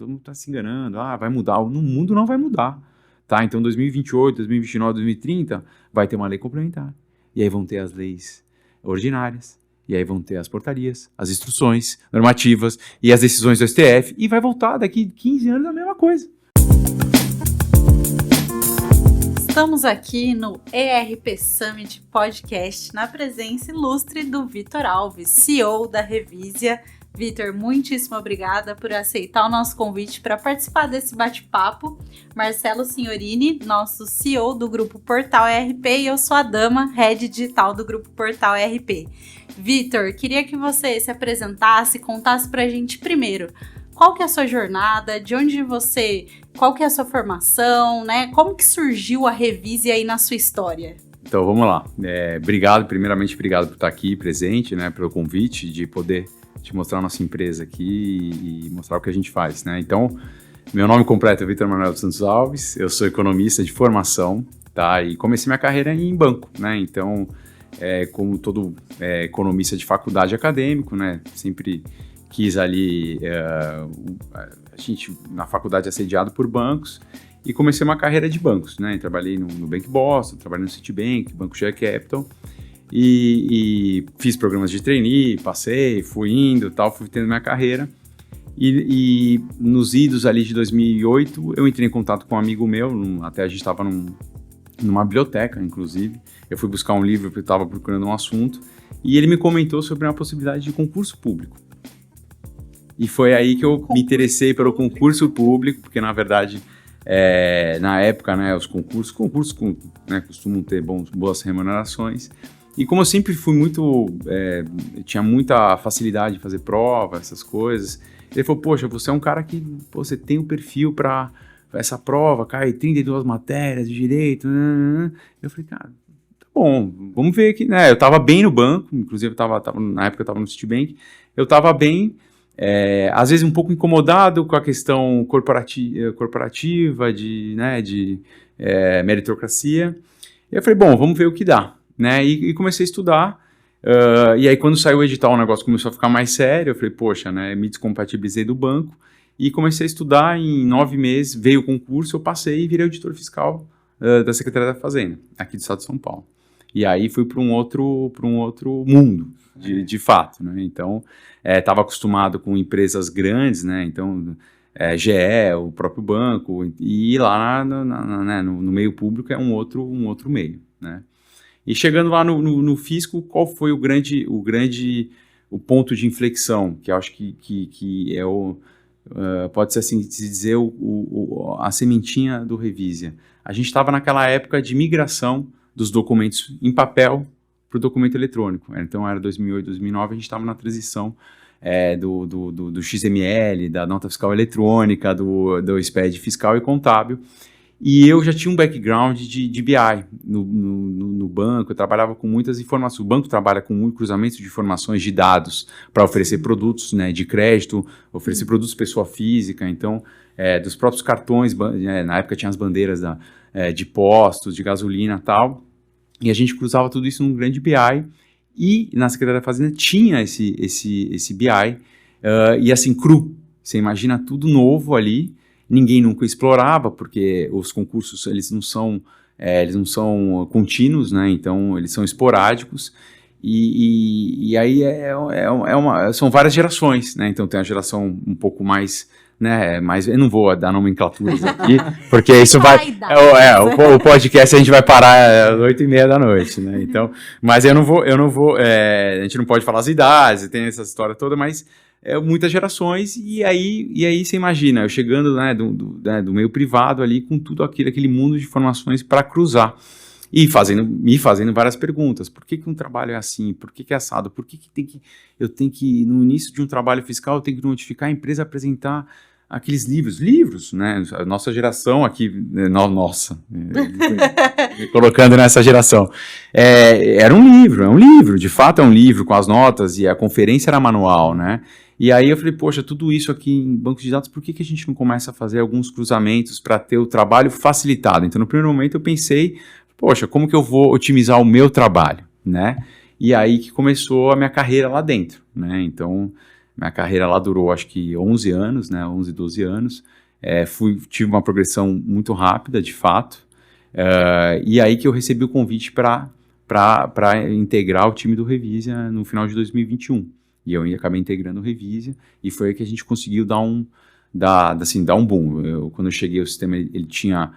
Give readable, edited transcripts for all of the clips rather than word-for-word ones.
todo mundo está se enganando, vai mudar. No mundo não vai mudar, tá? Então 2028, 2029, 2030 vai ter uma lei complementar. E aí vão ter as leis ordinárias, e aí vão ter as portarias, as instruções normativas e as decisões do STF, e vai voltar daqui 15 anos a mesma coisa. Estamos aqui no ERP Summit Podcast, na presença ilustre do Vitor Alves, CEO da Revisia. Vitor, muitíssimo obrigada por aceitar o nosso convite para participar desse bate-papo. Marcelo Signorini, nosso CEO do Grupo Portal ERP, e eu sou a Dama, Head Digital do Grupo Portal ERP. Vitor, queria que você se apresentasse e contasse para a gente primeiro qual que é a sua jornada, qual que é a sua formação, né? Como que surgiu a Revisia aí na sua história? Então, vamos lá. Obrigado por estar aqui presente, né, pelo convite de poder te mostrar a nossa empresa aqui e mostrar o que a gente faz, né? Então, meu nome completo é Vitor Manuel dos Santos Alves, eu sou economista de formação, tá? E comecei minha carreira em banco, né? Então, como todo economista de faculdade acadêmico, né? Sempre quis ali, a gente na faculdade assediado por bancos, e comecei uma carreira de bancos, né? Trabalhei no Bank Boston, trabalhei no Citibank, Banco Share Capital, e fiz programas de trainee, passei, fui indo, tal, fui tendo minha carreira. E nos idos ali de 2008, eu entrei em contato com um amigo meu, até a gente estava numa biblioteca, inclusive. Eu fui buscar um livro porque eu estava procurando um assunto, e ele me comentou sobre uma possibilidade de concurso público. E foi aí que eu me interessei pelo concurso público, porque na verdade, na época, né, os concursos né, costumam ter boas remunerações. E como eu sempre fui tinha muita facilidade de fazer prova, essas coisas, ele falou, poxa, você é um cara que você tem um perfil para essa prova, cai 32 matérias de direito. Eu falei, cara, tá bom, vamos ver aqui, né? Eu estava bem no banco, inclusive na época eu estava no Citibank, eu estava bem, às vezes um pouco incomodado com a questão corporativa, de meritocracia. E eu falei, bom, vamos ver o que dá. Né, e comecei a estudar, e aí quando saiu o edital o negócio começou a ficar mais sério, eu falei, poxa, né, me descompatibilizei do banco, e comecei a estudar, em 9 meses veio o concurso, eu passei e virei auditor fiscal da Secretaria da Fazenda, aqui do estado de São Paulo. E aí fui para um outro mundo, de fato, né, então estava acostumado com empresas grandes, né, então GE, o próprio banco, e lá no meio público é um outro meio, né. E chegando lá no fisco, qual foi o ponto de inflexão, que eu acho que é pode ser assim se dizer, a sementinha do Revisia. A gente estava naquela época de migração dos documentos em papel para o documento eletrônico. Então era 2008, 2009, a gente estava na transição do XML, da nota fiscal eletrônica, do SPED fiscal e contábil. E eu já tinha um background de BI no banco, eu trabalhava com muitas informações. O banco trabalha com muito cruzamento de informações, de dados, para oferecer produtos, né, de crédito, oferecer produtos pessoa física, então, dos próprios cartões, na época tinha as bandeiras de postos, de gasolina e tal, e a gente cruzava tudo isso num grande BI, e na Secretaria da Fazenda tinha esse BI, e assim, cru, você imagina tudo novo ali. Ninguém nunca explorava, porque os concursos eles não são contínuos, né? Então eles são esporádicos, e aí são várias gerações, né? Então tem a geração um pouco mais, né? Mas eu não vou dar nomenclaturas aqui, porque isso o podcast a gente vai parar às 8h30 da noite, né? Então, mas eu não vou, a gente não pode falar as idades, tem essa história toda, mas muitas gerações, e aí você imagina, eu chegando, né, do meio privado ali, com tudo aquele mundo de informações para cruzar, e me fazendo várias perguntas. Por que um trabalho é assim? Por que é assado? Por que eu tenho que, no início de um trabalho fiscal, eu tenho que notificar a empresa, apresentar aqueles livros, né? A nossa geração aqui, colocando nessa geração, era um livro, de fato é um livro, com as notas, e a conferência era manual, né? E aí eu falei, poxa, tudo isso aqui em banco de dados, por que a gente não começa a fazer alguns cruzamentos para ter o trabalho facilitado? Então, no primeiro momento eu pensei, poxa, como que eu vou otimizar o meu trabalho, né? E aí que começou a minha carreira lá dentro, né? Então, Minha carreira lá durou, acho que 11 anos, né? 11, 12 anos. Tive uma progressão muito rápida, de fato. E aí que eu recebi o convite para integrar o time do Revisia no final de 2021. E eu acabei integrando o Revisia, e foi aí que a gente conseguiu dar um boom. Quando eu cheguei, o sistema ele tinha,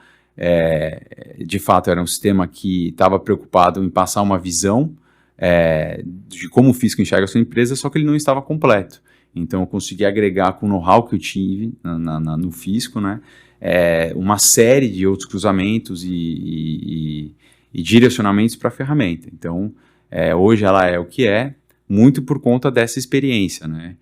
de fato, era um sistema que estava preocupado em passar uma visão de como o físico enxerga a sua empresa, só que ele não estava completo. Então, eu consegui agregar com o know-how que eu tive no físico, né, uma série de outros cruzamentos e direcionamentos para a ferramenta. Então, hoje ela é o que é, muito por conta dessa experiência, né?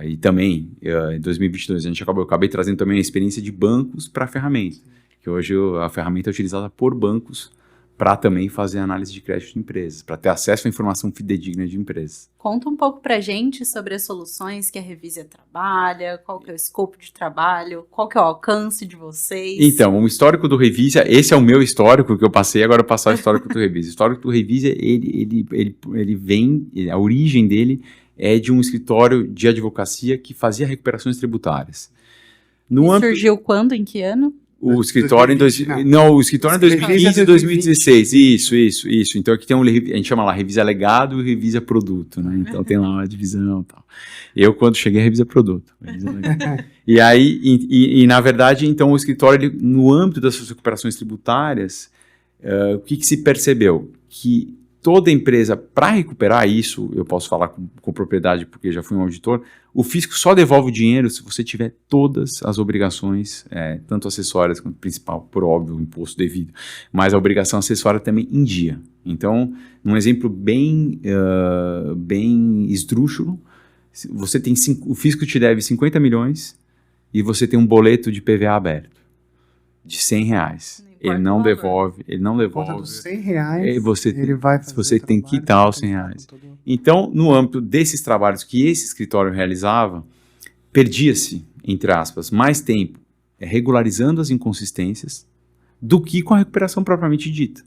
E também, em 2022, eu acabei trazendo também a experiência de bancos para a ferramenta, que hoje a ferramenta é utilizada por bancos para também fazer análise de crédito de empresas, para ter acesso à informação fidedigna de empresas. Conta um pouco para a gente sobre as soluções que a Revisia trabalha, qual que é o escopo de trabalho, qual que é o alcance de vocês. Então, o histórico do Revisia, esse é o meu histórico que eu passei, agora eu passar o histórico do Revisia. O histórico do Revisia, ele vem, a origem dele é de um escritório de advocacia que fazia recuperações tributárias. Surgiu quando, em que ano? O escritório 2020, o escritório em 2015 e 2016. Isso. Então aqui tem a gente chama lá Revisia Legado e Revisia Produto, né? Então tem lá uma divisão e tal. Eu, quando cheguei, Revisia Produto. E aí, na verdade, então o escritório, no âmbito das suas recuperações tributárias, o que se percebeu? Que toda empresa, para recuperar isso, eu posso falar com propriedade porque já fui um auditor, o fisco só devolve o dinheiro se você tiver todas as obrigações, tanto acessórias quanto principal, por óbvio, o imposto devido, mas a obrigação acessória também em dia. Então, um exemplo bem esdrúxulo, você tem o fisco te deve 50 milhões e você tem um boleto de PVA aberto de R$100. Ele não devolve. Conta dos R$100, você tem que quitar os R$100. Então, no âmbito desses trabalhos que esse escritório realizava, perdia-se, entre aspas, mais tempo regularizando as inconsistências do que com a recuperação propriamente dita.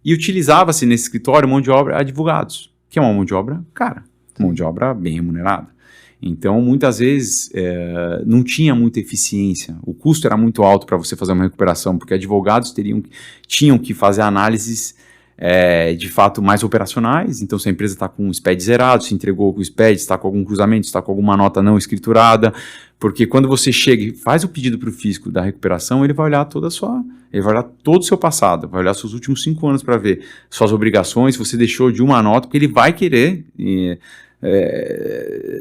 E utilizava-se nesse escritório mão de obra advogados, que é uma mão de obra cara, mão de obra bem remunerada. Então, muitas vezes, não tinha muita eficiência. O custo era muito alto para você fazer uma recuperação, porque advogados tinham que fazer análises, de fato, mais operacionais. Então, se a empresa está com o SPED zerado, se entregou com o SPED, está com algum cruzamento, está com alguma nota não escriturada. Porque quando você chega e faz o pedido para o fisco da recuperação, ele vai olhar ele vai olhar todo o seu passado, vai olhar seus últimos 5 anos para ver suas obrigações, se você deixou de uma nota, porque ele vai querer...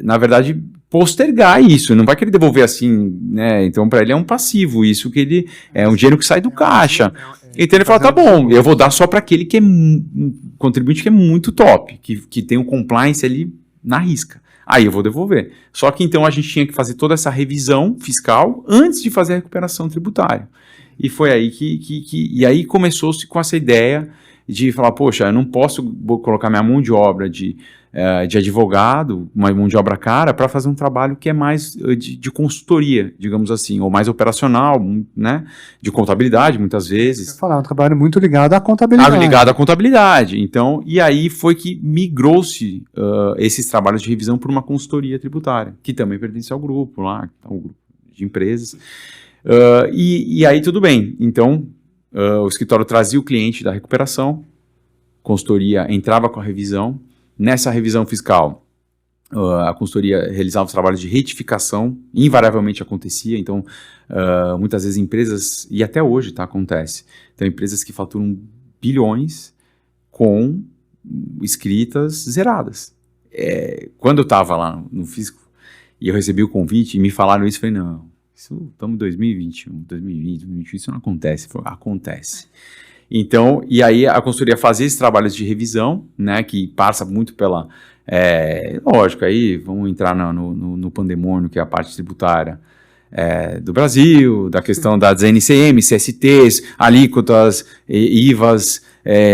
na verdade, postergar isso, não vai querer devolver assim, né? Então, para ele é um passivo, isso que ele é um dinheiro que sai do caixa. Então ele fala, tá bom, eu vou dar só para aquele que é contribuinte que é muito top, que tem um compliance ali na risca. Aí eu vou devolver. Só que então a gente tinha que fazer toda essa revisão fiscal antes de fazer a recuperação tributária. E foi aí e aí começou-se com essa ideia de falar, poxa, eu não posso colocar minha mão de obra de advogado, uma mão de obra cara, para fazer um trabalho que é mais de consultoria, digamos assim, ou mais operacional, né, de contabilidade, muitas vezes. Eu ia falar, um trabalho muito ligado à contabilidade. Ligado à contabilidade. Então, e aí foi que migrou-se esses trabalhos de revisão por uma consultoria tributária, que também pertence ao grupo lá, ao grupo de empresas. E aí tudo bem. Então, o escritório trazia o cliente da recuperação, consultoria entrava com a revisão. Nessa revisão fiscal, a consultoria realizava os trabalhos de retificação, invariavelmente acontecia, então muitas vezes empresas, e até hoje acontece, então empresas que faturam bilhões com escritas zeradas. Quando eu estava lá no fisco e eu recebi o convite e me falaram isso, eu falei, não, estamos em 2021, 2020, isso não acontece. Acontece. Então, e aí a consultoria fazia esses trabalhos de revisão, né, que passa muito pela, lógico, aí vamos entrar no pandemônio, que é a parte tributária do Brasil, da questão das NCM, CSTs, alíquotas, IVAs,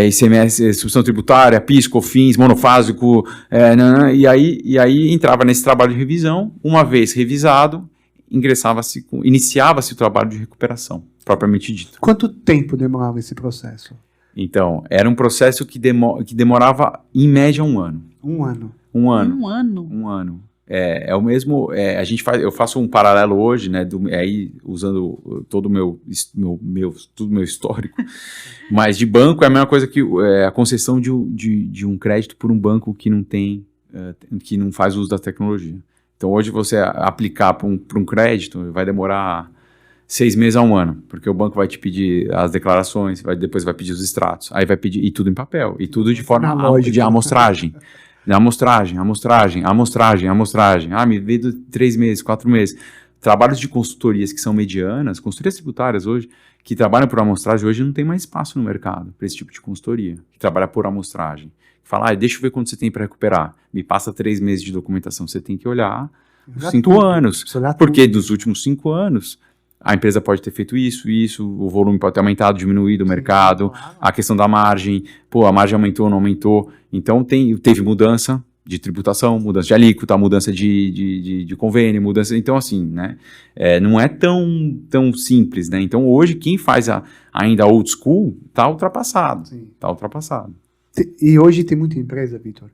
ICMS, substituição tributária, PIS, COFINS, monofásico, e aí entrava nesse trabalho de revisão. Uma vez revisado, iniciava-se o trabalho de recuperação, propriamente dito. Quanto tempo demorava esse processo? Então, era um processo que demorava, em média, 1 ano. 1 ano? 1 ano. 1 ano? 1 ano. é o mesmo, eu faço um paralelo hoje, né, aí usando todo todo o meu histórico, mas de banco é a mesma coisa que a concessão de um crédito por um banco que não tem, que não faz uso da tecnologia. Então hoje você aplicar para um crédito vai demorar 6 meses a 1 ano, porque o banco vai te pedir as declarações, depois vai pedir os extratos, aí vai pedir, e tudo em papel, e tudo de forma de amostragem. Amostragem. Me veio 3 meses, 4 meses. Trabalhos de consultorias que são medianas, consultorias tributárias hoje, que trabalham por amostragem, hoje não tem mais espaço no mercado para esse tipo de consultoria, que trabalha por amostragem. Fala, deixa eu ver quanto você tem para recuperar. Me passa 3 meses de documentação. Você tem que olhar os 5 anos. Porque dos últimos 5 anos, a empresa pode ter feito isso, o volume pode ter aumentado, diminuído o mercado, a questão da margem, a margem aumentou, não aumentou. Então, teve mudança de tributação, mudança de alíquota, mudança de convênio, mudança... Então, assim, né, não é tão simples, né? Então, hoje, quem faz ainda old school está ultrapassado. Está ultrapassado. E hoje tem muita empresa, Vitor,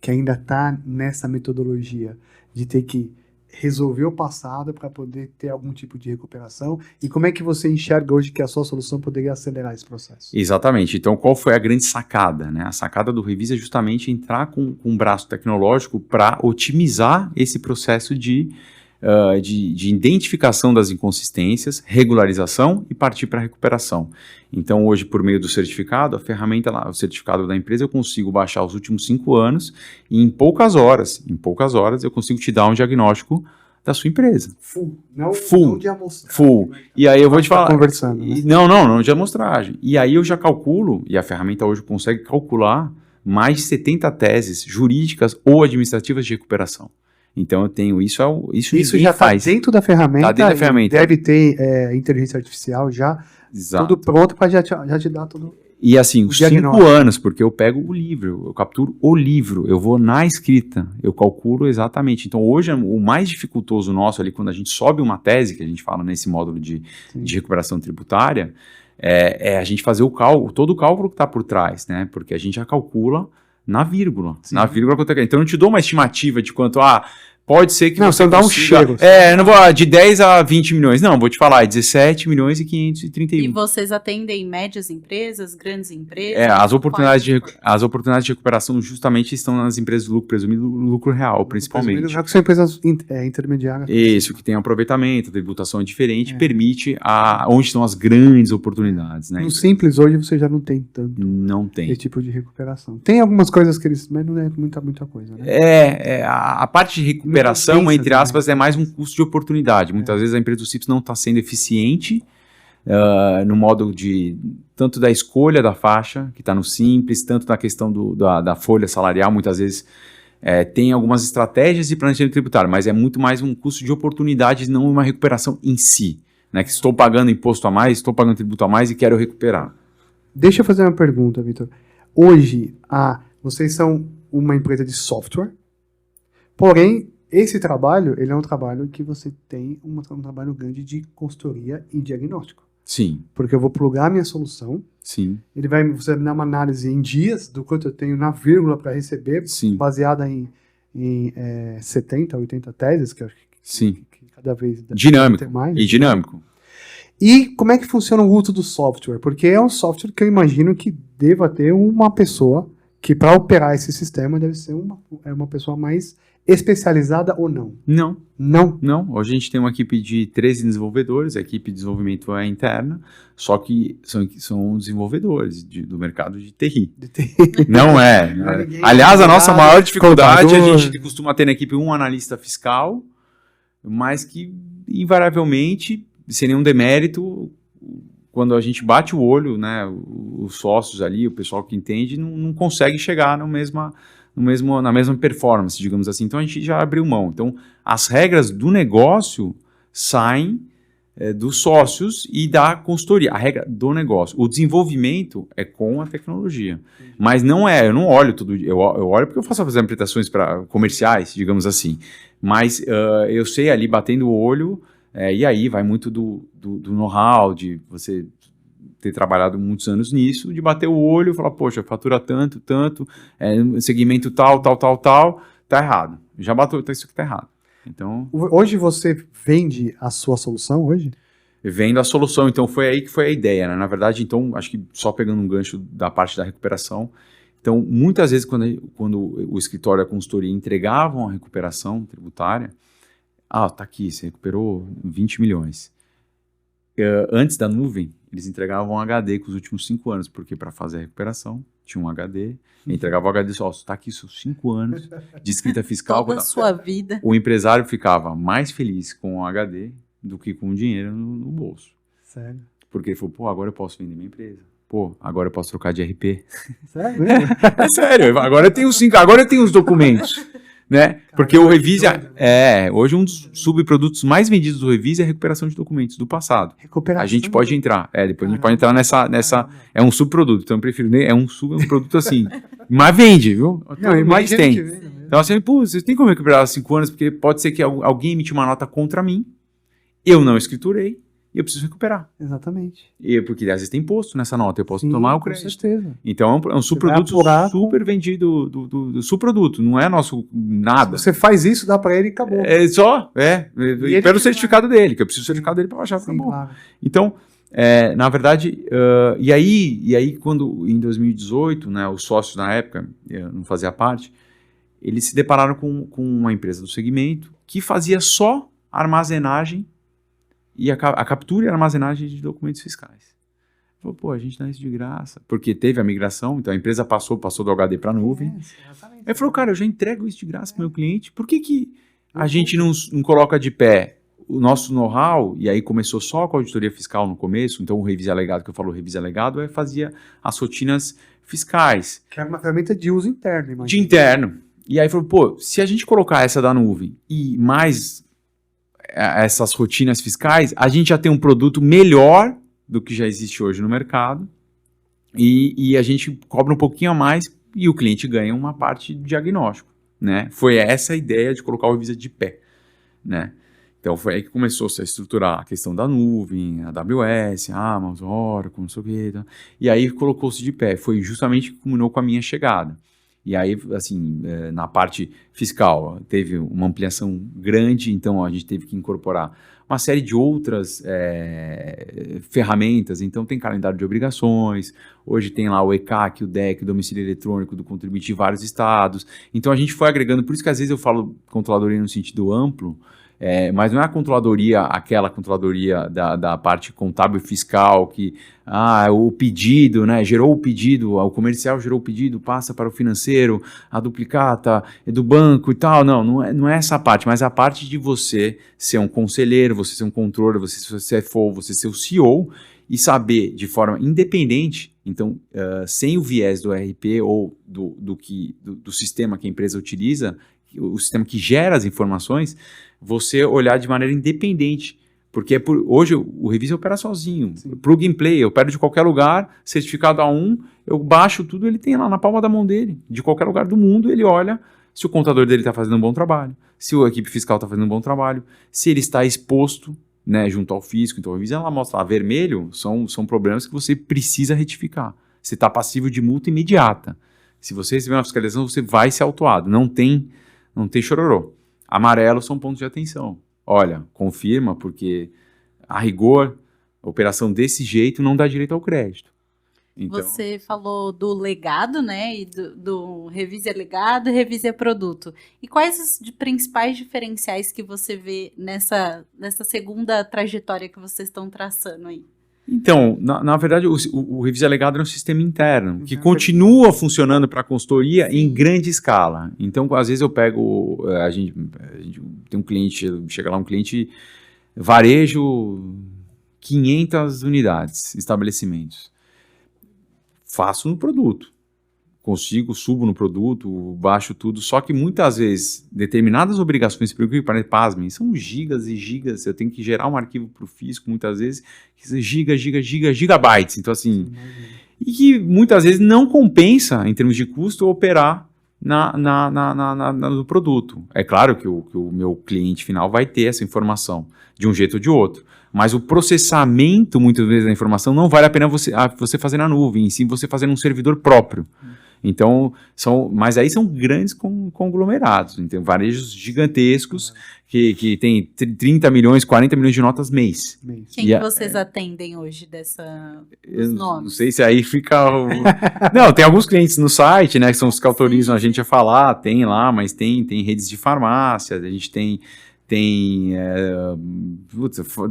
que ainda está nessa metodologia de ter que resolver o passado para poder ter algum tipo de recuperação. E como é que você enxerga hoje que a sua solução poderia acelerar esse processo? Exatamente. Então, qual foi a grande sacada, né? A sacada do Revisa é justamente entrar com um braço tecnológico para otimizar esse processo de identificação das inconsistências, regularização e partir para a recuperação. Então, hoje, por meio do certificado, a ferramenta lá, o certificado da empresa, eu consigo baixar os últimos 5 anos e em poucas horas eu consigo te dar um diagnóstico da sua empresa. Full. Não de amostragem. Full. E aí eu vou te falar... Conversando, né? Não de amostragem. E aí eu já calculo, e a ferramenta hoje consegue calcular mais de 70 teses jurídicas ou administrativas de recuperação. Então eu tenho isso já está dentro da ferramenta. Tá dentro da ferramenta. Deve ter inteligência artificial já. Exato. Tudo pronto para já te dar tudo. E assim, os 5 anos, porque eu pego o livro, eu capturo o livro, eu vou na escrita, eu calculo exatamente. Então hoje o mais dificultoso nosso ali, quando a gente sobe uma tese, que a gente fala nesse módulo de recuperação tributária, é a gente fazer todo o cálculo que está por trás, né? Porque a gente já calcula na vírgula. Sim. Na vírgula quanto é. Então eu não te dou uma estimativa de quanto, pode ser que você dá um cheiro. Não vou de 10 a 20 milhões. Não, vou te falar, 17 milhões e 531. E vocês atendem médias empresas, grandes empresas? As oportunidades de recuperação justamente estão nas empresas de lucro presumido, lucro real, principalmente. Já que são empresas intermediárias. Isso, que tem aproveitamento, a tributação é diferente, permite onde estão as grandes oportunidades. Né? No Simples, hoje você já não tem tanto. Não tem. Esse tipo de recuperação. Tem algumas coisas que mas não é muita coisa, né? A parte de recuperação, entre aspas, é mais um custo de oportunidade. Muitas vezes a empresa do Simples não está sendo eficiente no modo tanto da escolha da faixa, que está no Simples, tanto na questão da folha salarial. Muitas vezes tem algumas estratégias de planejamento tributário, mas é muito mais um custo de oportunidade, não uma recuperação em si. Né? Que estou pagando imposto a mais, estou pagando tributo a mais e quero recuperar. Deixa eu fazer uma pergunta, Vitor. Hoje, vocês são uma empresa de software, porém, esse trabalho, ele é um trabalho que você tem um trabalho grande de consultoria e diagnóstico. Sim. Porque eu vou plugar a minha solução. Sim. Você vai me dar uma análise em dias do quanto eu tenho na vírgula para receber, sim, baseada em 70, 80 teses, que sim, que cada vez dinâmico mais. E dinâmico. E como é que funciona o uso do software? Porque é um software que eu imagino que deva ter uma pessoa que, para operar esse sistema, deve ser uma pessoa mais especializada ou não? Não. Não? Hoje a gente tem uma equipe de 13 desenvolvedores, a equipe de desenvolvimento é interna, só que são desenvolvedores do mercado de TI. Não é. Aliás, a nossa maior dificuldade, a gente costuma ter na equipe um analista fiscal, mas que invariavelmente, sem nenhum demérito, quando a gente bate o olho, né, os sócios ali, o pessoal que entende, não consegue chegar na mesma performance, digamos assim. Então a gente já abriu mão. Então as regras do negócio saem dos sócios e da consultoria. A regra do negócio. O desenvolvimento é com a tecnologia. Mas não eu não olho tudo. Eu olho porque eu faço as apresentações para comerciais, digamos assim. Mas eu sei ali, batendo o olho, e aí vai muito do know-how, de você ter trabalhado muitos anos nisso, de bater o olho e falar, poxa, fatura tanto, segmento tal, tá errado. já bateu, isso aqui tá errado. Então, Hoje você vende a sua solução hoje? vendo a solução, então foi aí que foi a ideia, né? Na verdade, então, acho que só pegando um gancho da parte da recuperação, então, muitas vezes quando o escritório e a consultoria entregavam a recuperação tributária, tá aqui, você recuperou 20 milhões. Antes da nuvem, eles entregavam um HD com os últimos 5 anos, porque para fazer a recuperação, tinha um HD, entregava o HD só, tá aqui seus 5 anos de escrita fiscal. Toda a sua vida. O empresário ficava mais feliz com o HD do que com o dinheiro no bolso. Sério? Porque ele falou, agora eu posso vender minha empresa. Agora eu posso trocar de RP. Sério? É sério, agora eu tenho agora eu tenho os documentos. Né? Porque o Revisia hoje um dos subprodutos mais vendidos do Revisia é a recuperação de documentos do passado. Recuperação. A gente pode entrar, depois a gente pode entrar nessa é um subproduto, então eu prefiro, é um produto assim, mas vende, viu? Mas tem. Então assim, vocês tem como recuperar 5 anos, porque pode ser que alguém emite uma nota contra mim, eu não escriturei, e eu preciso recuperar. Exatamente. Porque às vezes tem imposto nessa nota, eu posso tomar o crédito. Com certeza. Então é um subproduto super vendido do subproduto, não é nosso nada. Se você faz isso, dá para ele e acabou. E pelo certificado dele, que eu preciso do certificado dele para baixar, acabou. Claro. Então, na verdade, e aí quando em 2018, né, os sócios na época, eu não fazia parte, eles se depararam com uma empresa do segmento que fazia só armazenagem e a captura e armazenagem de documentos fiscais. Falou, a gente dá isso de graça. Porque teve a migração, então a empresa passou do HD para a nuvem. Aí falou, cara, eu já entrego isso de graça para o meu cliente, por que a gente não coloca de pé o nosso know-how? E aí começou só com a auditoria fiscal no começo, então o Revisia Legado, que eu falo Revisia Legado, fazia as rotinas fiscais. Que era uma ferramenta de uso interno, imagina. De interno. E aí falou, se a gente colocar essa da nuvem e mais essas rotinas fiscais, a gente já tem um produto melhor do que já existe hoje no mercado e a gente cobra um pouquinho a mais e o cliente ganha uma parte de diagnóstico, né? Foi essa a ideia de colocar o Revisia de pé, né? Então foi aí que começou -se a estruturar a questão da nuvem, a AWS, a Amazon, Oracle, não sei o que, e aí colocou-se de pé, foi justamente que culminou com a minha chegada. E aí, assim, na parte fiscal, teve uma ampliação grande, então a gente teve que incorporar uma série de outras ferramentas. Então, tem calendário de obrigações, hoje tem lá o ECAC, o DEC, o domicílio eletrônico do contribuinte em vários estados. Então, a gente foi agregando, por isso que às vezes eu falo controladoria no sentido amplo, mas não é a controladoria, aquela controladoria da parte contábil e fiscal que, o pedido, né, gerou o pedido, o comercial gerou o pedido, passa para o financeiro, a duplicata é do banco e tal, não é essa parte, mas a parte de você ser um conselheiro, você ser um controller, você ser o CFO, você ser o CEO e saber de forma independente, então, sem o viés do RP ou do sistema que a empresa utiliza, o sistema que gera as informações, você olhar de maneira independente, porque hoje o Revisia opera sozinho, plug and play, eu opero de qualquer lugar, certificado A1, eu baixo tudo, ele tem lá na palma da mão dele, de qualquer lugar do mundo, ele olha se o contador dele está fazendo um bom trabalho, se a equipe fiscal está fazendo um bom trabalho, se ele está exposto, né, junto ao fisco. Então a Revisia ela mostra lá, vermelho são problemas que você precisa retificar, você está passivo de multa imediata, se você receber uma fiscalização, você vai ser autuado, não tem chororô. Amarelo são pontos de atenção. Olha, confirma, porque a rigor, a operação desse jeito não dá direito ao crédito. Então, você falou do legado, né? E do Revisia Legado e Revisia Produto. E quais os principais diferenciais que você vê nessa segunda trajetória que vocês estão traçando aí? Então, na verdade, o Revisia Legado é um sistema interno que continua funcionando para a consultoria em grande escala. Então, às vezes eu pego, a gente tem um cliente, chega lá um cliente varejo 500 unidades, estabelecimentos. Faço no produto. Subo no produto, baixo tudo, só que muitas vezes determinadas obrigações, pasmem, são gigas e gigas, eu tenho que gerar um arquivo para o fisco, muitas vezes, gigabytes, então assim, e que muitas vezes não compensa, em termos de custo, operar no produto. É claro que o meu cliente final vai ter essa informação, de um jeito ou de outro, mas o processamento, muitas vezes, da informação, não vale a pena você fazer na nuvem, e sim você fazer num servidor próprio. Então, mas aí são grandes conglomerados, então, varejos gigantescos que tem 30 milhões, 40 milhões de notas mês. Quem que vocês atendem hoje dos nomes? Não sei se aí fica... Não, tem alguns clientes no site, né, que são os que autorizam a gente a falar, tem lá, mas tem redes de farmácias, a gente tem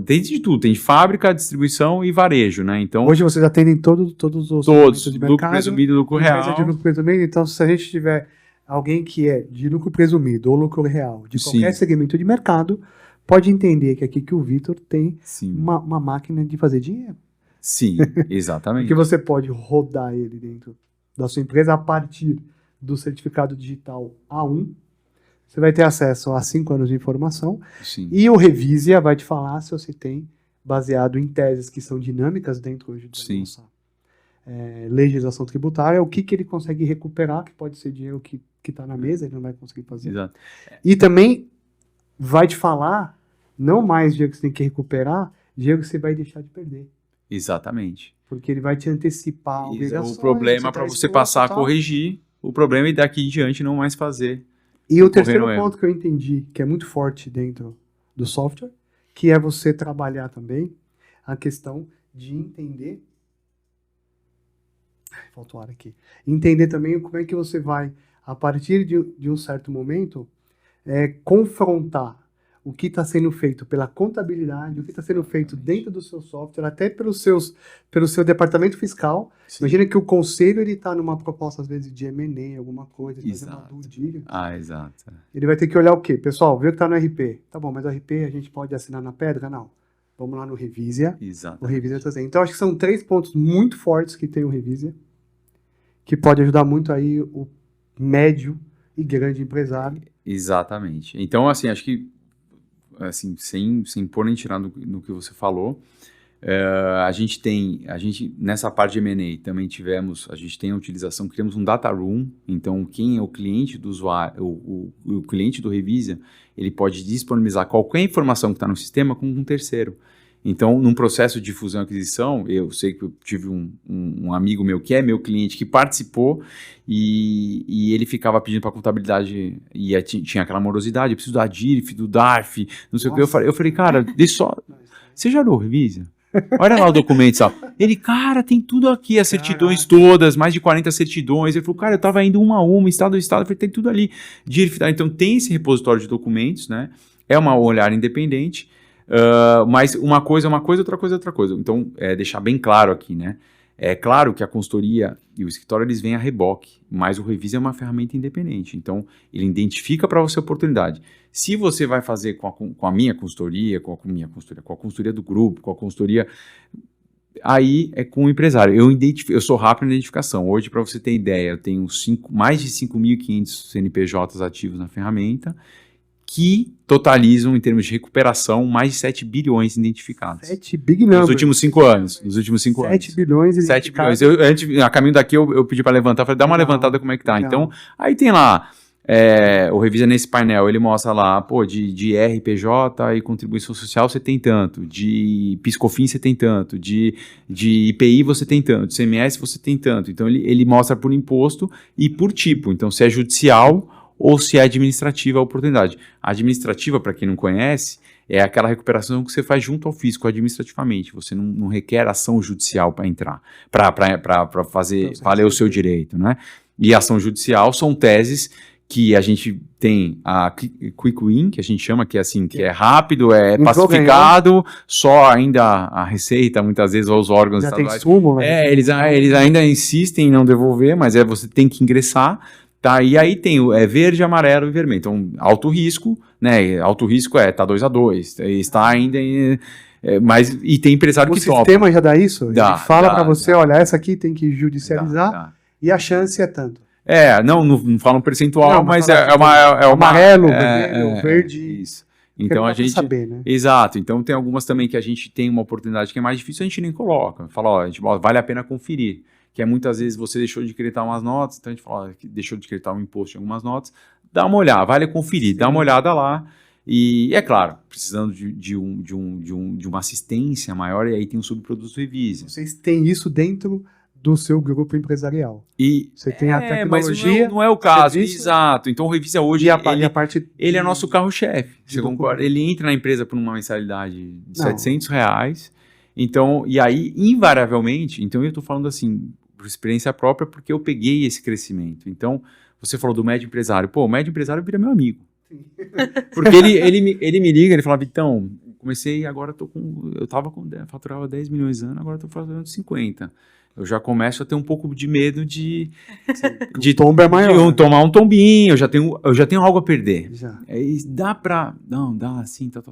de tudo, tem fábrica, distribuição e varejo, né? Então, hoje vocês atendem todos os todos, de lucro presumido, lucro real. De lucro presumido, então se a gente tiver alguém que é de lucro presumido ou lucro real, de qualquer segmento de mercado, pode entender que aqui que o Vitor tem uma máquina de fazer dinheiro. Sim, exatamente. Porque você pode rodar ele dentro da sua empresa a partir do certificado digital A1. Você vai ter acesso a 5 anos de informação. Sim. E o Revisia vai te falar se você tem, baseado em teses que são dinâmicas dentro hoje da nossa legislação tributária, o que ele consegue recuperar, que pode ser dinheiro que está na mesa, ele não vai conseguir fazer. Exato. E também vai te falar, não mais dinheiro que você tem que recuperar, dinheiro que você vai deixar de perder. Exatamente. Porque ele vai te antecipar obrigações. O problema para você passar a corrigir, o problema é daqui em diante não mais fazer. E o terceiro ponto que eu entendi, que é muito forte dentro do software, que é você trabalhar também a questão de entender... Faltou ar aqui. Entender também como é que você vai, a partir de um certo momento, confrontar o que está sendo feito pela contabilidade, o que está sendo feito dentro do seu software, até pelo seu departamento fiscal. Sim. Imagina que o conselho está numa proposta, às vezes, de M&A, alguma coisa, de fazer uma due diligence. Exato. Ele vai ter que olhar o quê? Pessoal, viu que está no RP. Tá bom, mas o RP a gente pode assinar na pedra? Não. Vamos lá no Revisia. Exato. O Revisia tá. Então, acho que são 3 pontos muito fortes que tem o Revisia, que pode ajudar muito aí o médio e grande empresário. Exatamente. Então, assim, acho que assim, sem pôr nem tirar no que você falou, a gente nessa parte de M&A também a gente tem a utilização, criamos um data room, então quem é o cliente do usuário, o cliente do Revisia, ele pode disponibilizar qualquer informação que está no sistema com um terceiro. Então, num processo de fusão e aquisição, eu sei que eu tive um amigo meu que é meu cliente, que participou e ele ficava pedindo para a contabilidade e tinha aquela morosidade, eu preciso da DIRF, do DARF, não sei o que. Eu falei, cara, você já olhou o Revisia? Olha lá o documento, sabe? Ele, cara, tem tudo aqui, as certidões todas, mais de 40 certidões. Ele falou, cara, eu tava indo uma a uma, estado a estado, eu falei, tem tudo ali. DIRF, então tem esse repositório de documentos, né? É um olhar independente. Mas uma coisa é uma coisa, outra coisa é outra coisa. Então, deixar bem claro aqui, né? É claro que a consultoria e o escritório, eles vêm a reboque, mas o Revisia é uma ferramenta independente. Então, ele identifica para você a oportunidade. Se você vai fazer com a minha consultoria, com a consultoria do grupo, com a consultoria... Aí é com o empresário. Eu sou rápido na identificação. Hoje, para você ter ideia, eu tenho mais de 5.500 CNPJs ativos na ferramenta, que totalizam, em termos de recuperação, mais de 7 bilhões identificados. 7 big numbers. Nos últimos 5 anos. 7 bilhões identificados. 7 bilhões. A caminho daqui, eu pedi para levantar, falei, dá uma levantada como é que tá. Então, aí tem lá, o Revisia nesse painel, ele mostra lá, de RPJ e contribuição social você tem tanto, de PIS/COFINS você tem tanto, de IPI você tem tanto, de CMS você tem tanto. Então, ele mostra por imposto e por tipo. Então, se é judicial ou se é administrativa a oportunidade. A administrativa, para quem não conhece, é aquela recuperação que você faz junto ao fisco administrativamente. Você não requer ação judicial para entrar, para fazer valer o seu direito, né? E ação judicial são teses que a gente tem a Quick Win, que a gente chama, que é assim, que é rápido, pacificado, só ainda a Receita, muitas vezes, ou os órgãos estaduais. Tem súmula, né? Eles ainda insistem em não devolver, mas você tem que ingressar. Tá, e aí tem verde, amarelo e vermelho. Então, alto risco, né? Alto risco tá 2-2, está ainda e tem empresário que topa. O sistema já dá isso? Ele fala para você, olha, essa aqui tem que judicializar dá. E a chance é tanto. Não fala um percentual, mas é amarelo, vermelho, verde. Isso. Então a gente saber, né? Exato. Então tem algumas também que a gente tem uma oportunidade que é mais difícil, a gente nem coloca. Fala, vale a pena conferir. Que muitas vezes você deixou de acreditar umas notas, então a gente fala que deixou de acreditar um imposto em algumas notas, dá uma olhada, vale conferir, dá uma olhada lá, e é claro, precisando de uma assistência maior, e aí tem um subproduto Revisia. Vocês têm isso dentro do seu grupo empresarial. E, Você tem a mas tecnologia, não é o caso, serviço, exato. Então o Revisa hoje, e a parte ele é nosso carro-chefe. de Você concorda? documento. Ele entra na empresa por uma mensalidade de Não. R$700. Então, e aí, invariavelmente, então eu estou falando assim, por experiência própria, porque eu peguei esse crescimento. Então, você falou do médio empresário. Pô, o médio empresário vira meu amigo. Porque ele me liga, ele fala, Vitão, comecei, agora faturava 10 milhões ano, agora estou faturando 50. Eu já começo a ter um pouco de medo de tombo é maior. de tomar um tombinho, eu já tenho algo a perder. Já. Aí dá pra... Não, dá assim, tal.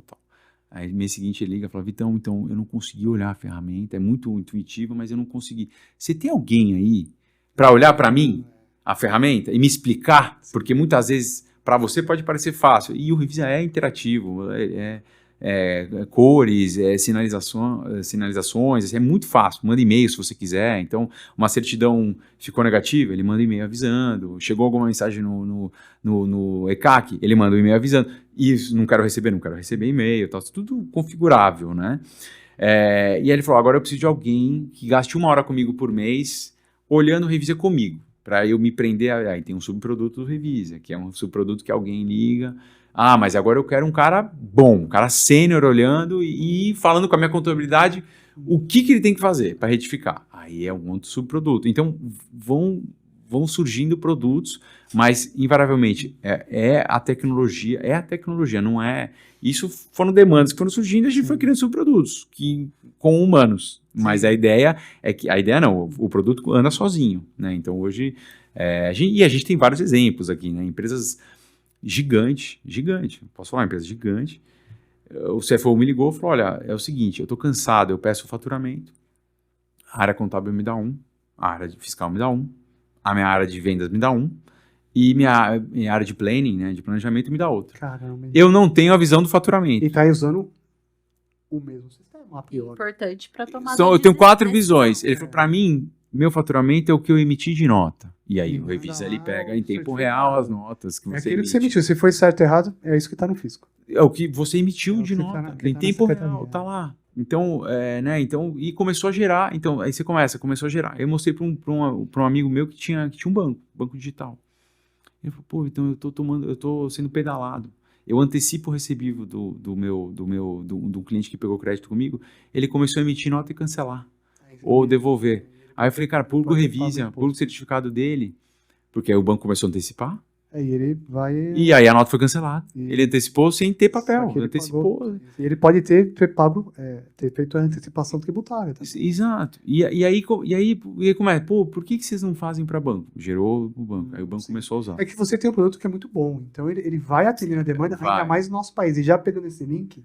Aí mês seguinte ele liga e fala, Vitão, então eu não consegui olhar a ferramenta, é muito intuitiva, mas eu não consegui. Você tem alguém aí para olhar para mim a ferramenta e me explicar? Porque muitas vezes para você pode parecer fácil, e o Revisa é interativo, cores, sinalizações, é muito fácil, manda e-mail se você quiser. Então, uma certidão ficou negativa, ele manda e-mail avisando, chegou alguma mensagem no ECAC, ele manda um e-mail avisando, isso, não quero receber e-mail, tal, tudo configurável, né? E aí ele falou, agora eu preciso de alguém que gaste 1 hora comigo por mês, olhando o Revisa comigo, para eu me prender, aí tem um subproduto do Revisa, que é um subproduto que alguém liga, mas agora eu quero um cara bom, um cara sênior olhando e falando com a minha contabilidade o que ele tem que fazer para retificar. Aí é um outro subproduto. Então, vão surgindo produtos, mas, invariavelmente, é a tecnologia, não é... Isso foram demandas que foram surgindo e a gente foi criando subprodutos com humanos. Mas a ideia é que... A ideia não, o produto anda sozinho, né? Então, hoje... a gente tem vários exemplos aqui, né? Empresas... Gigante, posso falar, uma empresa gigante. O CFO me ligou e falou, olha, é o seguinte, eu estou cansado, eu peço o faturamento, a área contábil me dá 1, a área fiscal me dá 1, a minha área de vendas me dá 1, e minha área de planning, né, de planejamento, me dá outra. Caramba. Eu não tenho a visão do faturamento. E está usando o mesmo sistema, a priori. Importante para tomar Então, eu tenho 4 decisão. visões. Ele falou, para mim, meu faturamento é o que eu emiti de nota. E aí E o Revisa, manda ele lá pega o em tempo certificado. real as notas que É você aquilo que você emite. emitiu. Se foi certo ou errado, é isso que está no fisco. É o que você emitiu É o de que nota, tá na em tempo secretaria. real, tá lá. Então, e começou a gerar, então, aí você começou a gerar. Eu mostrei para um amigo meu que tinha um banco digital. Ele falou, pô, então eu tô sendo pedalado. Eu antecipo o recebível do cliente que pegou crédito comigo, ele começou a emitir nota e cancelar, ou devolver. Aí eu falei, cara, público Revisa, público certificado dele, porque aí o banco começou a antecipar, Aí ele vai... e aí a nota foi cancelada. E- Ele antecipou sem ter papel, Só que ele antecipou. pagou. Ele pode ter pago, ter feito a antecipação tributária. Tá? Exato. E aí como é? Pô, por que vocês não fazem para banco? Gerou o banco. Aí o banco Sim. começou a usar. É que você tem um produto que é muito bom. Então ele vai atender a demanda, Vai. ainda mais no nosso país. E já pegando esse link,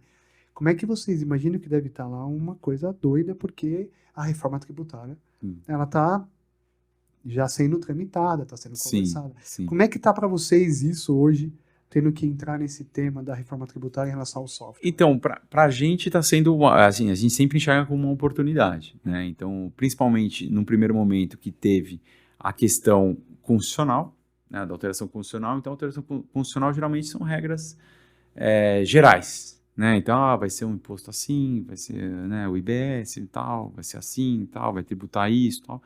como é que vocês imaginam que deve estar lá uma coisa doida, porque a reforma tributária, ela está já sendo tramitada, está sendo conversada. Sim. Como é que está para vocês isso hoje, tendo que entrar nesse tema da reforma tributária em relação ao software? Então, para a gente está sendo, assim, a gente sempre enxerga como uma oportunidade, né? Então, principalmente no primeiro momento que teve a questão constitucional, né, da alteração constitucional. Então, a alteração constitucional geralmente são regras gerais, né? Então, vai ser um imposto assim, vai ser, né, o IBS e tal, vai ser assim e tal, vai tributar isso e tal.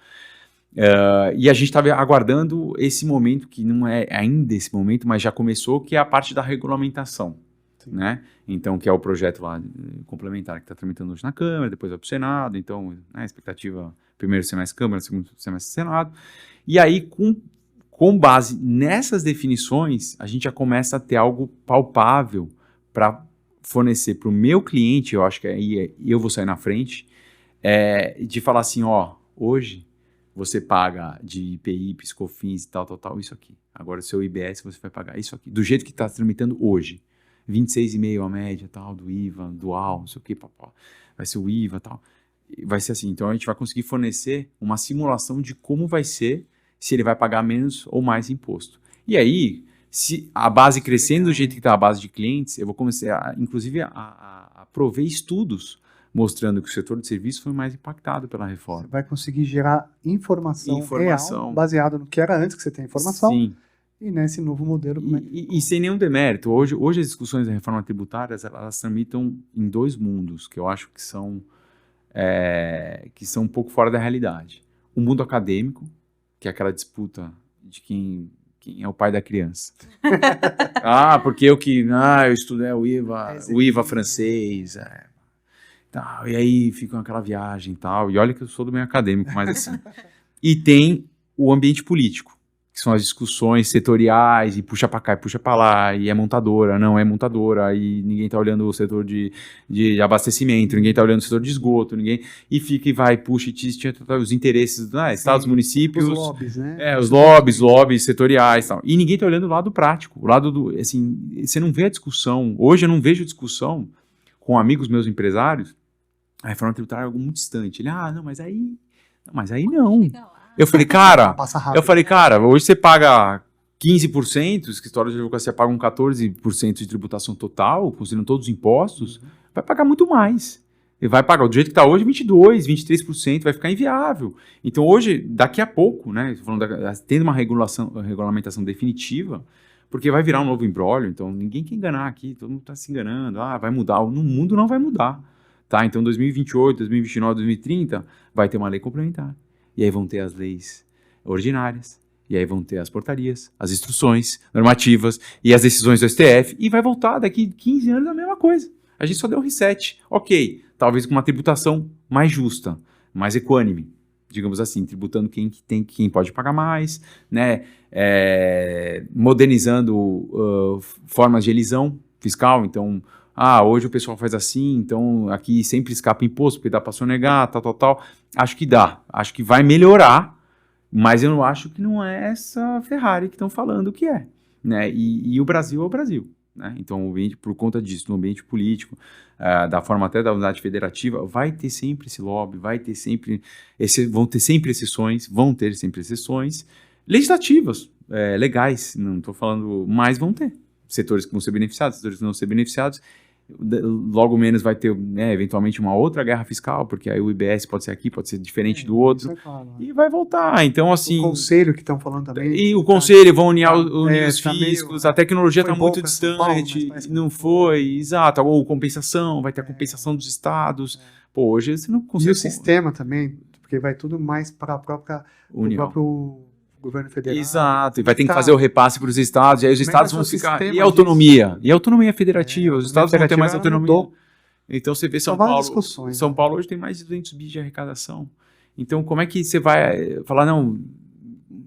E a gente estava aguardando esse momento, que não é ainda esse momento, mas já começou, que é a parte da regulamentação, né? Então, que é o projeto lá complementar que está tramitando hoje na Câmara, depois vai para o Senado. Então, né, expectativa, primeiro semestre Câmara, segundo semestre Senado. E aí, com base nessas definições, a gente já começa a ter algo palpável para fornecer para o meu cliente, eu acho que aí eu vou sair na frente, de falar assim, ó, hoje você paga de IPI, PiscoFins e tal, isso aqui. Agora o seu IBS você vai pagar isso aqui, do jeito que está tramitando hoje. 26,5 a média, tal, do IVA, dual, não sei o que, papá. Vai ser o IVA, tal. Vai ser assim. Então a gente vai conseguir fornecer uma simulação de como vai ser, se ele vai pagar menos ou mais imposto. E aí, se a base crescendo do jeito que está a base de clientes, eu vou começar, inclusive, a prover estudos mostrando que o setor de serviços foi mais impactado pela reforma. Você vai conseguir gerar informação real, baseada no que era antes que você tem informação. Sim. E nesse novo modelo... E sem nenhum demérito. Hoje as discussões da reforma tributária, elas tramitam em 2 mundos, que eu acho que são um pouco fora da realidade. o mundo acadêmico, que é aquela disputa de quem é o pai da criança. Porque eu estudei o IVA francês, tal, e aí fica aquela viagem e tal, e olha que eu sou do meio acadêmico, mas assim. E tem o ambiente político, que são as discussões setoriais, e puxa pra cá e puxa pra lá, e é montadora, não é montadora, e ninguém tá olhando o setor de abastecimento, ninguém tá olhando o setor de esgoto, e fica e vai, puxa, os interesses, estados, municípios, os lobbies, né? Os lobbies setoriais e tal. E ninguém tá olhando o lado prático, o lado do, assim, você não vê a discussão, hoje eu não vejo discussão com amigos meus empresários, a reforma tributária é algo muito distante. Ele, mas aí não. Eu falei, cara, hoje você paga 15%, os escritórios de advocacia pagam 14% de tributação total, considerando todos os impostos, vai pagar muito mais. Ele vai pagar, do jeito que está hoje, 22%, 23%, vai ficar inviável. Então hoje, daqui a pouco, né, tendo uma regulamentação definitiva, porque vai virar um novo imbróglio, então ninguém quer enganar aqui, todo mundo está se enganando, vai mudar, no mundo não vai mudar. Tá? Então 2028, 2029, 2030, vai ter uma lei complementar. E aí vão ter as leis ordinárias, e aí vão ter as portarias, as instruções normativas e as decisões do STF, e vai voltar daqui 15 anos a mesma coisa. A gente só deu um reset. Ok, talvez com uma tributação mais justa, mais equânime, digamos assim, tributando quem pode pagar mais, né? Modernizando formas de elisão fiscal, então... hoje o pessoal faz assim, então aqui sempre escapa imposto, porque dá para sonegar, tal. Acho que dá, acho que vai melhorar, mas eu não acho que não é essa Ferrari que estão falando que é, né? E o Brasil é o Brasil, né? Então, por conta disso, no ambiente político, da forma até da unidade federativa, vai ter sempre esse lobby, vão ter sempre exceções legislativas, legais, não estou falando, mas vão ter. Setores que vão ser beneficiados, setores que não vão ser beneficiados. Logo menos vai ter, né, eventualmente uma outra guerra fiscal, porque aí o IBS pode ser aqui, pode ser diferente do outro, claro. E vai voltar. Então, assim... O conselho que estão falando também... E o conselho vão unir os fiscos, a tecnologia está muito distante, não foi, exato, ou compensação, vai ter a compensação dos estados. Pô, hoje você não consegue... E o sistema também, porque vai tudo mais para a própria União. O próprio governo federal. Exato, e vai ter que fazer o repasse para os estados, e aí os estados vão ficar... E a autonomia? E a autonomia federativa? Os estados vão ter mais autonomia. Então você vê São Paulo... São Paulo hoje tem mais de 200 bi de arrecadação. Então como é que você vai falar, não...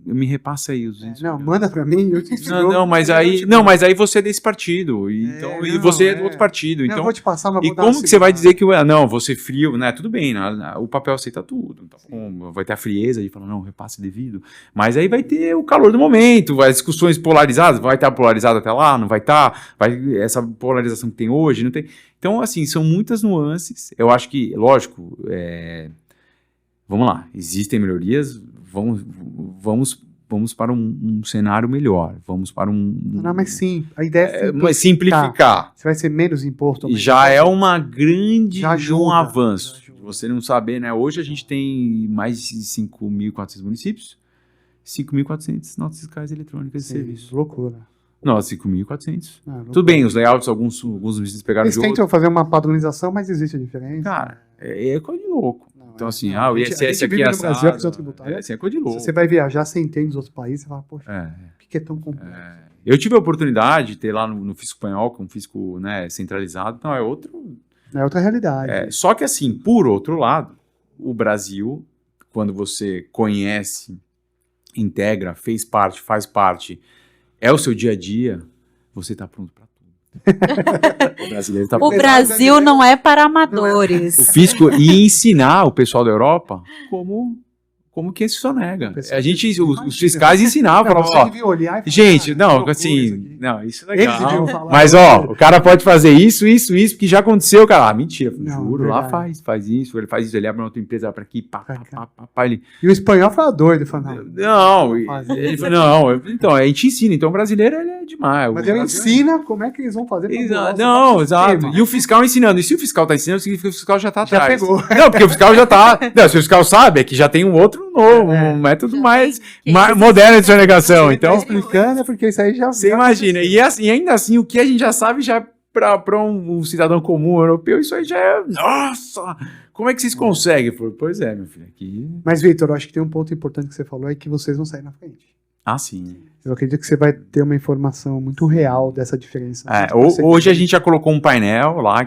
Me repassa aí os 200 Não, manda para mim, eu te digo. Mas aí você é desse partido, então, e você é do outro partido. Então, eu vou te passar uma. E como que você vai dizer que você frio, né? Tudo bem, né? O papel aceita tudo. Então, vai ter a frieza de falar, não, repasse devido. Mas aí vai ter o calor do momento, as discussões polarizadas, vai estar polarizado até lá, não vai estar, essa polarização que tem hoje, não tem. Então, assim, são muitas nuances. Eu acho que, lógico, vamos lá, existem melhorias, vamos para um cenário melhor, vamos para Não, mas sim, a ideia é simplificar. Você vai ser menos imposto. Já é uma grande avanço. Você não saber, né? Hoje a gente tem mais de 5.400 municípios, 5.400 notas fiscais eletrônicas de serviço. Loucura. Nossa, 5.400. Tudo bem, os layouts, alguns municípios pegaram Eles tentam fazer uma padronização, mas existe a diferença. Cara, é coisa de louco. Então, assim, o ISS aqui é assado. É coisa de louco. Se você vai viajar, você entende os outros países, você fala, poxa, por que é tão complexo? Eu tive a oportunidade de ter lá no fisco espanhol, que é um fisco, né, centralizado, então é outra realidade. Só que, assim, por outro lado, o Brasil, quando você conhece, integra, faz parte, é o seu dia a dia, você está pronto para tudo. O Brasil não é para amadores. O fisco e ensinar o pessoal da Europa como que se sonega. Os fiscais ensinavam, falavam, gente, não, assim, não, isso é legal. Mas, o cara pode fazer isso, porque já aconteceu, cara. Mentira, juro, lá faz isso, ele abre uma outra empresa para aqui, pá. E o espanhol fala doido, fala, ele falou, então, a gente ensina, então o brasileiro, ele é demais. Mas ele ensina como é que eles vão fazer. Exato. E o fiscal ensinando, e se o fiscal tá ensinando, significa que o fiscal já tá atrás. Já pegou. Não, porque o fiscal já tá, se o fiscal sabe, é que já tem um outro novo, um método mais moderno de sonegação. Então, explicando, porque isso aí já... Você imagina, e ainda assim, o que a gente já sabe, já para um cidadão comum europeu, isso aí já é... Nossa! Como é que vocês conseguem? Eu falei, pois é, meu filho, aqui... Mas, Vitor, eu acho que tem um ponto importante que você falou, é que vocês vão sair na frente. Ah, sim. Eu acredito que você vai ter uma informação muito real dessa diferença. Hoje a gente já colocou um painel lá,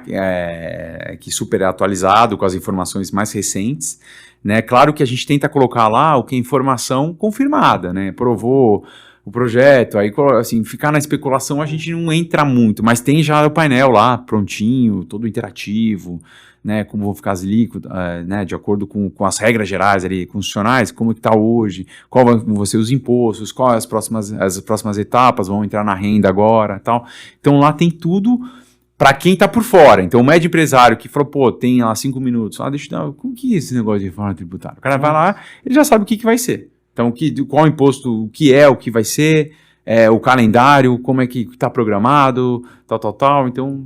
que super atualizado, com as informações mais recentes, né? Claro que a gente tenta colocar lá o que é informação confirmada, né? Provou o projeto, aí assim, ficar na especulação a gente não entra muito, mas tem já o painel lá, prontinho, todo interativo, né, como vão ficar as alíquotas, né, de acordo com as regras gerais ali, constitucionais, como que está hoje, qual vão ser os impostos, quais as próximas etapas, vão entrar na renda agora, tal. Então lá tem tudo para quem está por fora. Então o médio empresário que falou, pô, tem lá 5 minutos, deixa eu dar, como que é esse negócio de reforma tributária? O cara vai lá, ele já sabe o que vai ser. Então, qual imposto, o que é, o que vai ser, o calendário, como é que está programado, tal. Então.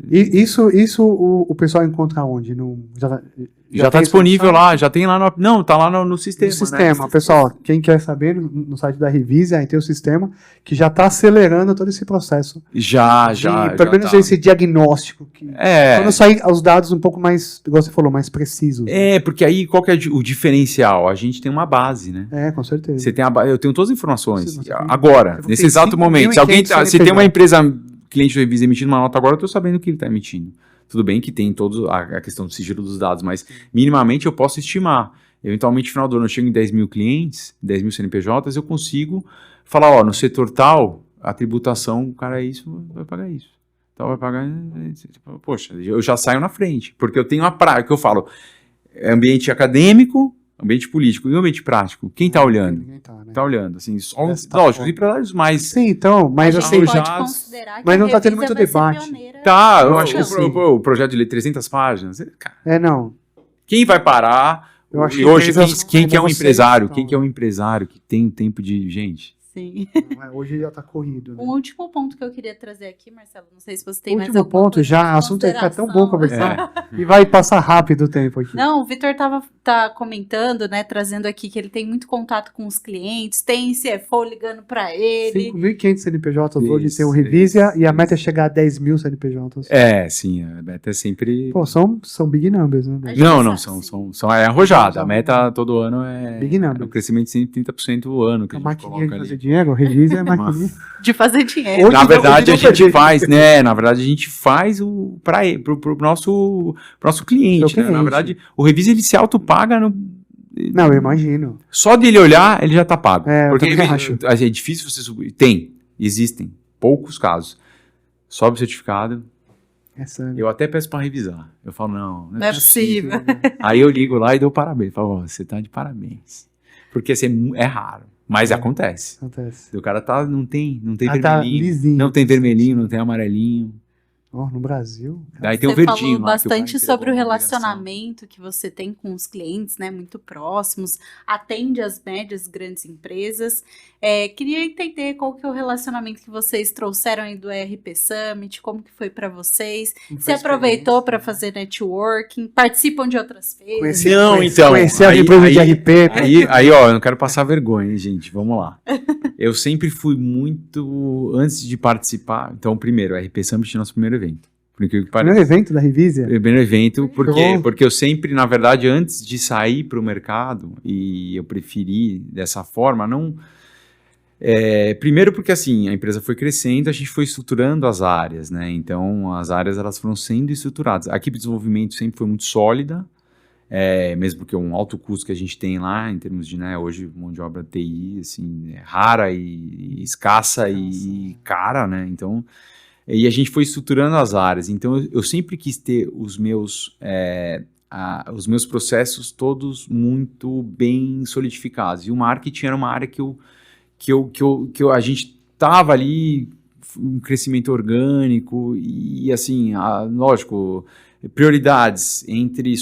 Isso o pessoal encontra onde? Já está disponível lá, já tem lá no. Não, está lá no sistema. No sistema, né? Pessoal, quem quer saber, no site da Revisia, aí tem o sistema que já está acelerando todo esse processo. Pelo menos tá. Esse diagnóstico. Quando sair os dados um pouco mais, igual você falou, mais precisos. Porque aí qual que é o diferencial? A gente tem uma base, né? Com certeza. Você tem eu tenho todas as informações. Agora, nesse exato momento. Se tem uma empresa, cliente do Revisia emitindo uma nota agora, eu estou sabendo o que ele está emitindo. Tudo bem que tem a questão do sigilo dos dados, mas minimamente eu posso estimar. Eventualmente, no final do ano, eu chego em 10 mil clientes, 10 mil CNPJs, eu consigo falar, no setor tal, a tributação, o cara vai pagar isso. Tal vai pagar... Poxa, eu já saio na frente, porque eu tenho a prática, que eu falo, ambiente acadêmico, ambiente político e ambiente prático. Quem está olhando? Ninguém tá, né? Tá olhando, assim, lógico, os empresários mais... Sim, então, mas assim, mas não está tendo muito debate. Eu acho que o projeto de lei 300 páginas, cara, não. Quem vai parar? Eu acho e hoje, quem que é um empresário? Quem que é um empresário que tem tempo de gente? Sim. Hoje já está corrido. Né? Um último ponto que eu queria trazer aqui, Marcelo, não sei se você tem mais algum ponto já, o assunto vai ficar tão bom conversar e vai passar rápido o tempo aqui. Não, o Vitor tá comentando, né, trazendo aqui que ele tem muito contato com os clientes, tem CFO ligando para ele. 5.500 CNPJs hoje tem o Revisia e a meta é chegar a 10 mil CNPJs. Sim, a meta é sempre... Pô, são big numbers, né? Não, são arrojada, a meta todo ano é... Big numbers. Um crescimento de 130% o ano que a gente coloca ali. Dinheiro, o Revisia é maquininha. De fazer dinheiro. Na verdade, a gente faz, né? Na verdade, a gente faz pro nosso cliente, né? Na verdade, o Revisia, ele se autopaga no... Não, eu imagino. Só dele olhar, ele já tá pago. Porque acho. É difícil você subir. Existem poucos casos. Sobe o certificado. Eu até peço pra revisar. Eu falo, não é possível. Aí eu ligo lá e dou parabéns. Falo, você tá de parabéns. Porque assim, é raro. Mas acontece. O cara não tem vermelhinho. Tá lisinho. Não tem vermelhinho, não tem amarelinho. No Brasil. Daí tem o verdinho. Você falou bastante sobre o relacionamento que você tem com os clientes, né? Muito próximos. Atende as médias, grandes empresas. Queria entender qual que é o relacionamento que vocês trouxeram aí do ERP Summit, como que foi para vocês. Você aproveitou para fazer networking? Participam de outras feiras? Conhecer a empresa de RP. Aí, eu não quero passar vergonha, hein, gente? Vamos lá. Eu sempre fui muito... Antes de participar... Então, primeiro, o ERP Summit é nosso primeiro evento. Primeiro evento da Revisia? Primeiro evento, porque eu sempre, na verdade, antes de sair para o mercado, e eu preferi dessa forma, não... primeiro porque, assim, a empresa foi crescendo, a gente foi estruturando as áreas, né? Então, as áreas, elas foram sendo estruturadas. A equipe de desenvolvimento sempre foi muito sólida, mesmo porque é um alto custo que a gente tem lá, em termos de, né, hoje, mão de obra TI, assim, rara e escassa e cara, né? Então... E a gente foi estruturando as áreas. Então, eu sempre quis ter os meus processos todos muito bem solidificados. E o marketing era uma área que a gente estava ali, um crescimento orgânico e, assim, lógico, prioridades entre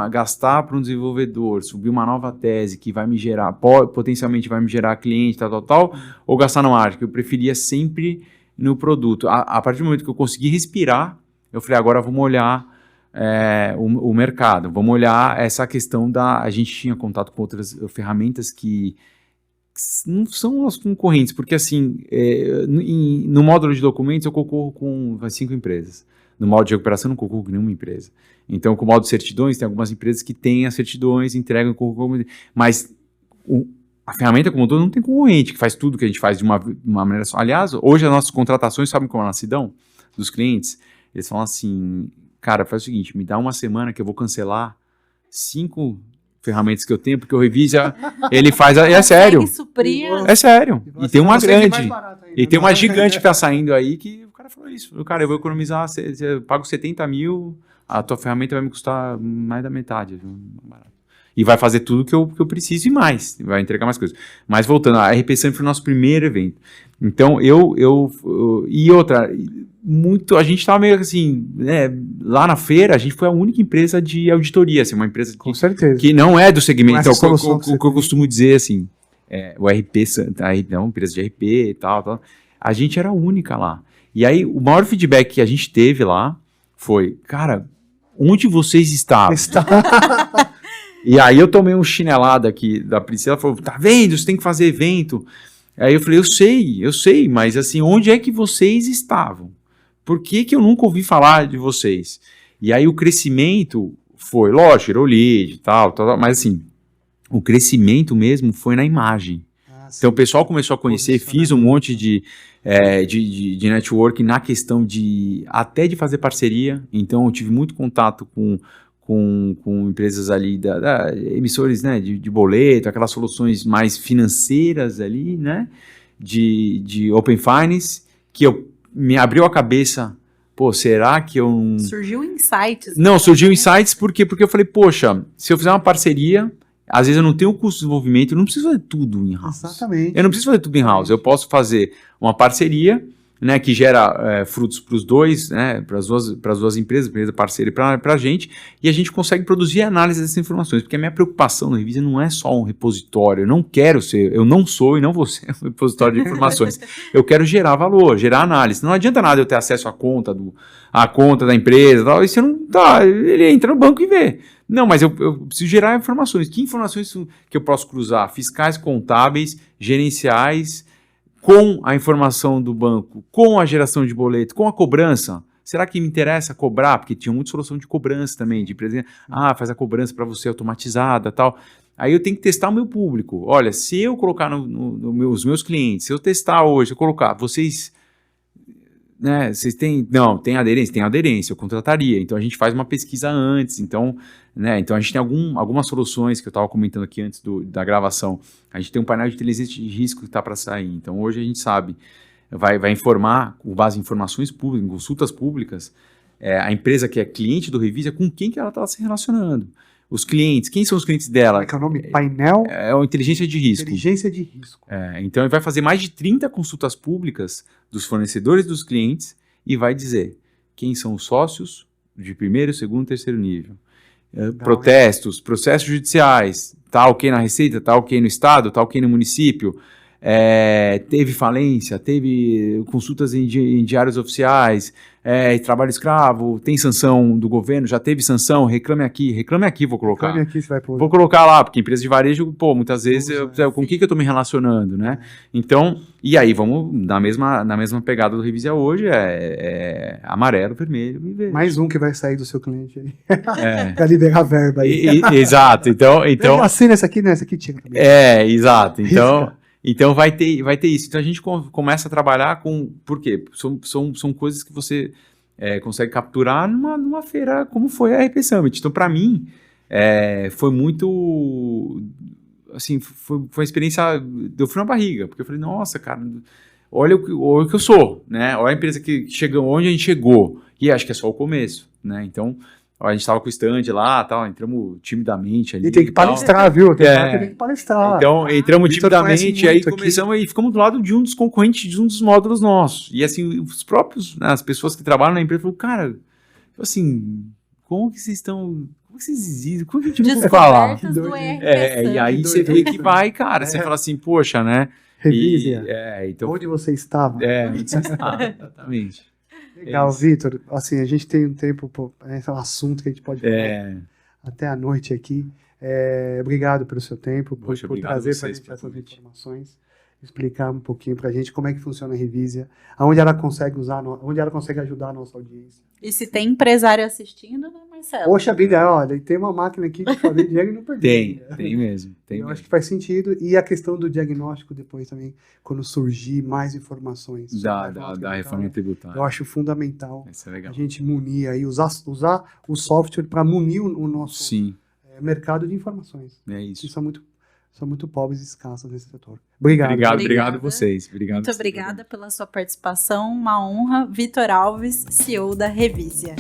gastar para um desenvolvedor, subir uma nova tese que vai me gerar, potencialmente vai me gerar cliente, tal, ou gastar no marketing. Eu preferia sempre... no produto. A partir do momento que eu consegui respirar, eu falei, agora vamos olhar o mercado, vamos olhar essa questão a gente tinha contato com outras ferramentas que não são nossos concorrentes, porque assim, no módulo de documentos eu concorro com 5 empresas. No módulo de recuperação eu não concorro com nenhuma empresa. Então, com o módulo de certidões, tem algumas empresas que têm as certidões, entregam, mas a ferramenta como um todo não tem concorrente, que faz tudo que a gente faz de uma maneira só. Aliás, hoje as nossas contratações, sabem como elas se dão? Dos clientes, eles falam assim, cara, faz o seguinte, me dá uma semana que eu vou cancelar 5 ferramentas que eu tenho, porque o Revisia, ele faz, é sério. É sério. E tem uma grande, e tem uma gigante que tá saindo aí, que o cara falou isso. Cara, eu vou economizar, eu pago 70 mil, a tua ferramenta vai me custar mais da metade. E vai fazer tudo que eu preciso e mais. Vai entregar mais coisas. Mas voltando, a RP Summit foi o nosso primeiro evento. Então, e outra, a gente estava meio assim, né, lá na feira, a gente foi a única empresa de auditoria, assim, uma empresa com certeza. Que não é do segmento, então, o que eu costumo dizer, assim, o RP, uma empresa de RP e tal, a gente era a única lá. E aí, o maior feedback que a gente teve lá foi, cara, onde vocês estavam? E aí eu tomei um chinelada aqui da Priscila, ela falou, tá vendo, você tem que fazer evento. Aí eu falei, eu sei, mas assim, onde é que vocês estavam? Por que eu nunca ouvi falar de vocês? E aí o crescimento foi, lógico, gerou lead e tal, mas assim, o crescimento mesmo foi na imagem. Então o pessoal começou a conhecer, fiz um monte de networking na questão até de fazer parceria, então eu tive muito contato com empresas ali, emissores, né, de boleto, aquelas soluções mais financeiras ali, né, de Open Finance, que me abriu a cabeça, pô, será que eu... Surgiu insights. Não, surgiu insights porque eu falei, poxa, se eu fizer uma parceria, às vezes eu não tenho custo de desenvolvimento, eu não preciso fazer tudo in-house. Exatamente. Eu não preciso fazer tudo in-house, eu posso fazer uma parceria, né, que gera frutos para os dois, né, para as duas empresas, empresa parceira e para a gente, e a gente consegue produzir análise dessas informações, porque a minha preocupação no Revisia não é só um repositório, eu não sou e não vou ser um repositório de informações, eu quero gerar valor, gerar análise, não adianta nada eu ter acesso à conta da empresa, tal, e você não tá, ele entra no banco e vê. Não, mas eu preciso gerar informações. Que informações que eu posso cruzar? Fiscais, contábeis, gerenciais, com a informação do banco, com a geração de boleto, com a cobrança. Será que me interessa cobrar? Porque tinha muita solução de cobrança também, de empresa, faz a cobrança para você automatizada, tal. Aí eu tenho que testar o meu público. Olha, se eu colocar nos meus clientes, se eu testar hoje, eu colocar, vocês têm... Não, tem aderência, eu contrataria. Então a gente faz uma pesquisa antes, então a gente tem algumas soluções que eu estava comentando aqui antes da gravação. A gente tem um painel de inteligência de risco que está para sair. Então hoje a gente sabe, vai informar, com base em informações públicas, em consultas públicas, a empresa que é cliente do Revisia, com quem que ela está se relacionando. Os clientes, quem são os clientes dela? Como é que é o nome? Painel? É a inteligência de risco. Inteligência de risco. Então ele vai fazer mais de 30 consultas públicas dos fornecedores dos clientes e vai dizer quem são os sócios de primeiro, segundo e terceiro nível. Protestos, processos judiciais, tá ok na Receita, tá ok no Estado, tá ok no município, teve falência, teve consultas em diários oficiais, trabalho escravo, tem sanção do governo, já teve sanção, reclame aqui, vou colocar. Reclame aqui, você vai pôr. Vou colocar lá, porque empresa de varejo, muitas vezes, com o que eu estou me relacionando, né? Então, e aí, vamos na mesma pegada do Revisia hoje, amarelo, vermelho e verde. Mais um que vai sair do seu cliente aí. Para liberar a verba aí. Exato, então... Assina essa aqui tira também. Exato, então vai ter isso. Então a gente começa a trabalhar com... Por quê? São coisas que você consegue capturar numa feira como foi a RP Summit. Então, para mim, foi muito... Assim, foi uma experiência... Deu frio na barriga, porque eu falei, nossa, cara, olha o que eu sou, né? Olha a empresa que chegou, onde a gente chegou. E acho que é só o começo, né? Então... A gente estava com o stand lá, tal, entramos timidamente ali. E tem que palestrar, viu? Tem que palestrar. Então, entramos timidamente, e aí começamos e ficamos do lado de um dos concorrentes de um dos módulos nossos. E assim, os próprios, as pessoas que trabalham na empresa falaram, cara, assim, como que vocês estão... Como que vocês existem? Como que a gente não falar? E aí você vê que vai, cara, você fala assim, poxa, né? Revisia. Então, onde você estava? Onde você estava, exatamente. Legal, Vitor. Assim, a gente tem um tempo, é um assunto que a gente pode falar até a noite aqui. Obrigado pelo seu tempo, por Obrigado trazer a para a vocês gente pelo essas convite. informações, explicar um pouquinho para a gente como é que funciona a Revisia, onde ela consegue onde ela consegue ajudar a nossa audiência. E se tem empresário assistindo, né, Marcelo? Poxa vida, olha, tem uma máquina aqui de fazer dinheiro e não perder. Tem mesmo. Eu acho que faz sentido. E a questão do diagnóstico depois também, quando surgir mais informações sobre a Da reforma tributária. eu acho fundamental Isso é legal. a gente munir aí, usar o software para munir o nosso Sim, mercado de informações. é Que isso. são muito pobres e escassos nesse setor. Obrigado. Obrigado vocês. Obrigado. Muito obrigada pela sua participação, uma honra. Vitor Alves, CEO da Revisia.